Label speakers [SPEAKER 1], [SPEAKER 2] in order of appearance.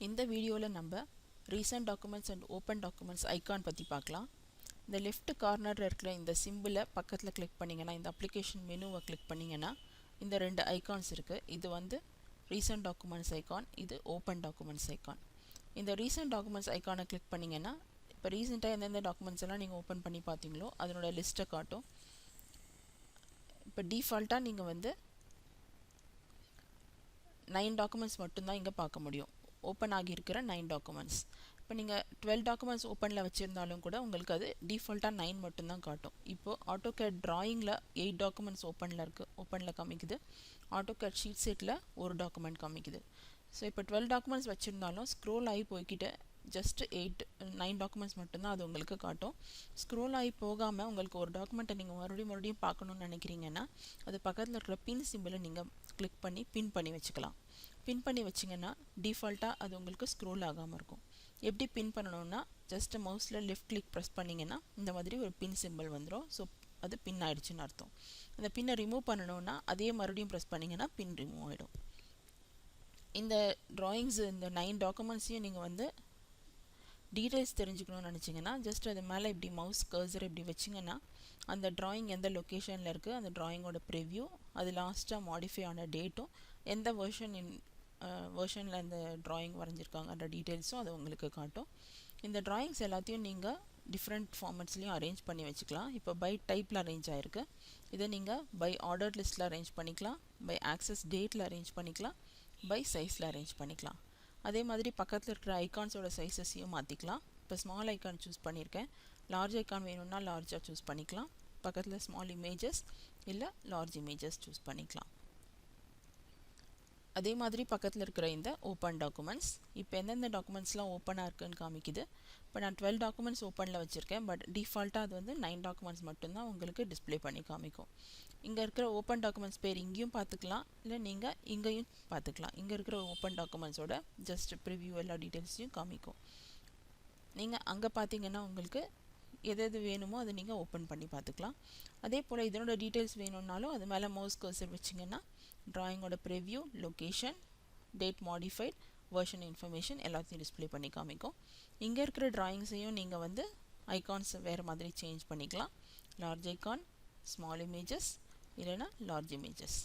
[SPEAKER 1] இந்த வீடியோவில் நம்ம recent documents and open documents icon பற்றி பார்க்கலாம். இந்த லெஃப்ட் கார்னரில் இருக்கிற இந்த சிம்பிளை பக்கத்தில் கிளிக் பண்ணிங்கன்னா, இந்த அப்ளிகேஷன் மெனுவை கிளிக் பண்ணிங்கன்னா இந்த ரெண்டு ஐகான்ஸ் இருக்குது. இது வந்து ரீசன்ட் டாக்குமெண்ட்ஸ் ஐகான், இது ஓப்பன் டாக்குமெண்ட்ஸ் ஐகான். இந்த ரீசன்ட் டாக்குமெண்ட்ஸ் ஐகானை கிளிக் பண்ணிங்கன்னா இப்போ ரீசெண்டாக எந்தெந்த டாக்குமெண்ட்ஸ் எல்லாம் நீங்கள் ஓப்பன் பண்ணி பார்த்தீங்களோ அதனோட லிஸ்ட்டை காட்டும். இப்போ டிஃபால்ட்டாக நீங்கள் வந்து 9 டாக்குமெண்ட்ஸ் மட்டும்தான் இங்கே பார்க்க முடியும். ஓப்பன் ஆகியிருக்கிற 9 டாக்குமெண்ட்ஸ். இப்போ நீங்கள் 12 டாக்குமெண்ட்ஸ் ஓப்பனில் வச்சுருந்தாலும் கூட உங்களுக்கு அது டிஃபால்ட்டாக 9 மட்டும்தான் காட்டும். இப்போது ஆட்டோகேட் ட்ராயிங்கில் 8 டாக்குமெண்ட்ஸ் ஓப்பனில் காமிக்குது. ஆட்டோகேட் ஷீட் செட்டில் ஒரு டாக்குமெண்ட் காமிக்குது. ஸோ இப்போ 12 டாக்குமெண்ட்ஸ் வச்சுருந்தாலும் ஸ்க்ரோல் ஆகி போய்கிட்ட ஜஸ்ட் 9 டாக்குமெண்ட்ஸ் மட்டும்தான் அது உங்களுக்கு காட்டும். ஸ்க்ரோல் ஆகி போகாமல் உங்களுக்கு ஒரு டாக்குமெண்ட்டை நீங்கள் மறுபடியும் பார்க்கணுன்னு நினைக்கிறீங்கன்னா அது பக்கத்தில் இருக்கிற பின் சிம்பிளை நீங்கள் கிளிக் பண்ணி பின் பண்ணி வச்சுக்கலாம். பின் பண்ணி வச்சிங்கன்னா டிஃபால்ட்டாக அது உங்களுக்கு ஸ்க்ரோல் ஆகாமல் இருக்கும். எப்படி பின் பண்ணணும்னா ஜஸ்ட் மவுஸில் லெஃப்ட் கிளிக் ப்ரெஸ் பண்ணிங்கன்னா இந்த மாதிரி ஒரு பின் சிம்பிள் வந்துடும். ஸோ அது பின் ஆகிடுச்சுன்னு அர்த்தம். அந்த பின்னை ரிமூவ் பண்ணணுன்னா அதே மறுபடியும் ப்ரெஸ் பண்ணிங்கன்னா பின் ரிமூவ் ஆகிடும். இந்த ட்ராயிங்ஸ் இந்த 9 டாக்குமெண்ட்ஸையும் நீங்கள் வந்து டீட்டெயில்ஸ் தெரிஞ்சுக்கணும்னு நினச்சிங்கன்னா ஜஸ்ட் அது மேலே இப்படி மவுஸ் கர்சர் இப்படி வச்சிங்கன்னா அந்த ட்ராயிங் எந்த லொக்கேஷனில் இருக்குது, அந்த ட்ராயிங்கோட ப்ரிவ்யூ, அது லாஸ்ட்டாக மாடிஃபை ஆன டேட்டும், எந்த வெர்ஷனில் அந்த ட்ராயிங் வரைஞ்சிருக்காங்க அந்த டீட்டெயில்ஸும் அது உங்களுக்கு காட்டும். இந்த ட்ராயிங்ஸ் எல்லாத்தையும் நீங்கள் டிஃப்ரெண்ட் ஃபார்மேட்ஸ்லையும் அரேஞ்ச் பண்ணி வச்சுக்கலாம். இப்போ பை டைப்பில் அரேஞ்ச் ஆகிருக்கு. இதை நீங்கள் பை ஆர்டர் லிஸ்ட்டில் அரேஞ்ச் பண்ணிக்கலாம், பை ஆக்சஸ் டேட்டில் அரேஞ்ச் பண்ணிக்கலாம், பை சைஸில் அரேஞ்ச் பண்ணிக்கலாம். அதே மாதிரி பக்கத்தில் இருக்கிற ஐகான்ஸோட சைஸஸையும் மாற்றிக்கலாம். இப்போ ஸ்மால் ஐகான் சூஸ் பண்ணியிருக்கேன். லார்ஜ் ஐகான் வேணும்னா லார்ஜாக சூஸ் பண்ணிக்கலாம். பக்கத்தில் ஸ்மால் இமேஜஸ் இல்லை லார்ஜ் இமேஜஸ் சூஸ் பண்ணிக்கலாம். அதே மாதிரி பக்கத்தில் இருக்கிற இந்த ஓப்பன் டாக்குமெண்ட்ஸ், இப்போ எந்தெந்த டாக்குமெண்ட்ஸ்லாம் ஓப்பனாக இருக்குன்னு காமிக்குது. இப்போ நான் 12 டாக்குமெண்ட்ஸ் ஓப்பனில் வச்சுருக்கேன். பட் டிஃபால்ட்டாக அது வந்து 9 டாக்குமெண்ட்ஸ் மட்டும்தான் உங்களுக்கு டிஸ்பிளே பண்ணி காமிக்கும். இங்கே இருக்கிற ஓப்பன் டாக்குமெண்ட்ஸ் பேர் இங்கேயும் பார்த்துக்கலாம், இல்லை நீங்கள் இங்கேயும் பார்த்துக்கலாம். இங்கே இருக்கிற ஓப்பன் டாக்குமெண்ட்ஸோட ஜஸ்ட் ப்ரிவ்யூ எல்லா டீட்டெயில்ஸையும் காமிக்கும். நீங்கள் அங்கே பார்த்தீங்கன்னா உங்களுக்கு எது வேணுமோ அதை நீங்கள் ஓப்பன் பண்ணி பார்த்துக்கலாம். அதே போல் இதனோட டீட்டெயில்ஸ் வேணும்னாலும் அது மேலே மவுஸ் கர்சர் வச்சிங்கன்னா ட்ராயிங்கோட preview, location, date modified, version information எல்லாத்தையும் டிஸ்பிளே பண்ணி காமிக்கும். இங்கே இருக்கிற ட்ராயிங்ஸையும் நீங்கள் வந்து ஐகான்ஸ் வேறு மாதிரி சேஞ்ச் பண்ணிக்கலாம். லார்ஜ் ஐகான், ஸ்மால் இமேஜஸ் இல்லைனா லார்ஜ் இமேஜஸ்.